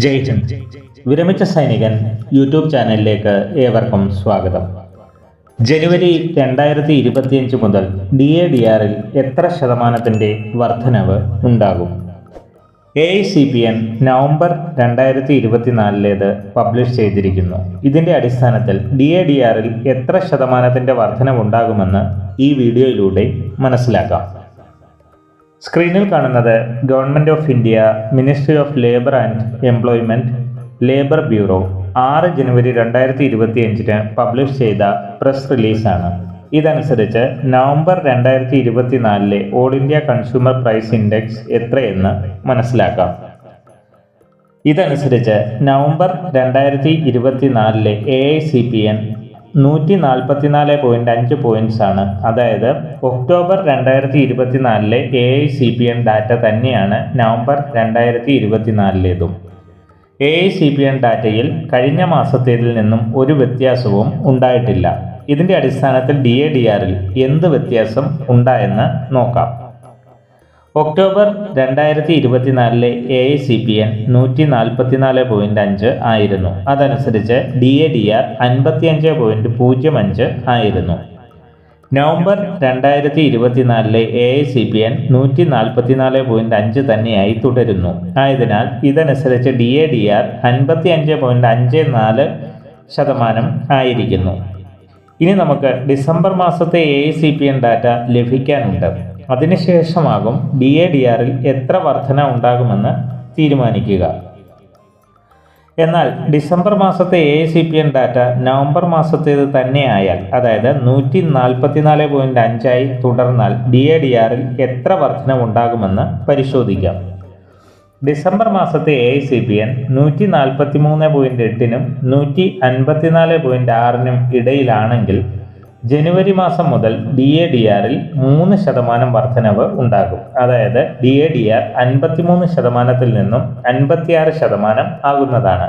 ജയ് ഹിന്ദ്. വിരമിച്ച സൈനികൻ യൂട്യൂബ് ചാനലിലേക്ക് ഏവർക്കും സ്വാഗതം. ജനുവരി 2025 മുതൽ DADRൽ എത്ര ശതമാനത്തിൻ്റെ വർധനവ് ഉണ്ടാകും? AICPN നവംബർ 2024 പബ്ലിഷ് ചെയ്തിരിക്കുന്നു. ഇതിൻ്റെ അടിസ്ഥാനത്തിൽ DADRൽ എത്ര ശതമാനത്തിൻ്റെ വർധനവുണ്ടാകുമെന്ന് ഈ വീഡിയോയിലൂടെ മനസ്സിലാക്കാം. സ്ക്രീനിൽ കാണുന്നത് government of India, ministry of labour and employment, labour bureau 6 ജനുവരി 2025 പബ്ലിഷ് ചെയ്ത പ്രസ് റിലീസാണ്. ഇതനുസരിച്ച് നവംബർ 2024 all India consumer price index എത്രയെന്ന് മനസ്സിലാക്കാം. ഇതനുസരിച്ച് നവംബർ 2024 AICPN 144.5 പോയിന്റ്സ് ആണ്. അതായത് ഒക്ടോബർ 2024 AICPN ഡാറ്റ തന്നെയാണ് നവംബർ 2024 AICPN ഡാറ്റയിൽ കഴിഞ്ഞ മാസത്തേതിൽ നിന്നും ഒരു വ്യത്യാസവും ഉണ്ടായിട്ടില്ല. ഇതിൻ്റെ അടിസ്ഥാനത്തിൽ DADRൽ എന്ത് വ്യത്യാസം ഉണ്ടായെന്ന് നോക്കാം. ഒക്ടോബർ 2024 AICPN 144.5 ആയിരുന്നു. അതനുസരിച്ച് DADR 55.05 ആയിരുന്നു. നവംബർ 2024 AICPN 144.5 തന്നെയായി തുടരുന്നു. ആയതിനാൽ ഇതനുസരിച്ച് DADR 55.54% ആയിരിക്കുന്നു. ഇനി നമുക്ക് ഡിസംബർ മാസത്തെ AICPN ഡാറ്റ ലഭിക്കാനുണ്ട്. അതിനുശേഷമാകും DADRൽ എത്ര വർധന ഉണ്ടാകുമെന്ന് തീരുമാനിക്കുക. എന്നാൽ ഡിസംബർ മാസത്തെ AICPN ഡാറ്റ നവംബർ മാസത്തേത് തന്നെയായാൽ, അതായത് 144.5 ആയി തുടർന്നാൽ DADRൽ എത്ര വർധന ഉണ്ടാകുമെന്ന് പരിശോധിക്കാം. ഡിസംബർ മാസത്തെ AICPN 143.8-നും 154.6-നും ഇടയിലാണെങ്കിൽ ജനുവരി മാസം മുതൽ DADRൽ 3% വർധനവ് ഉണ്ടാകും. അതായത് DADR 53%-ൽ നിന്നും 56% ആകുന്നതാണ്.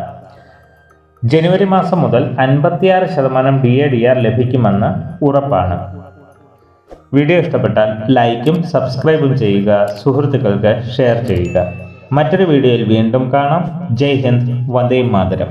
ജനുവരി മാസം മുതൽ 56% DADR ലഭിക്കുമെന്ന് ഉറപ്പാണ്. വീഡിയോ ഇഷ്ടപ്പെട്ടാൽ ലൈക്കും സബ്സ്ക്രൈബും ചെയ്യുക, സുഹൃത്തുക്കൾക്ക് ഷെയർ ചെയ്യുക. മറ്റൊരു വീഡിയോയിൽ വീണ്ടും കാണാം. ജയ് ഹിന്ദ്, വന്ദേ മാതരം.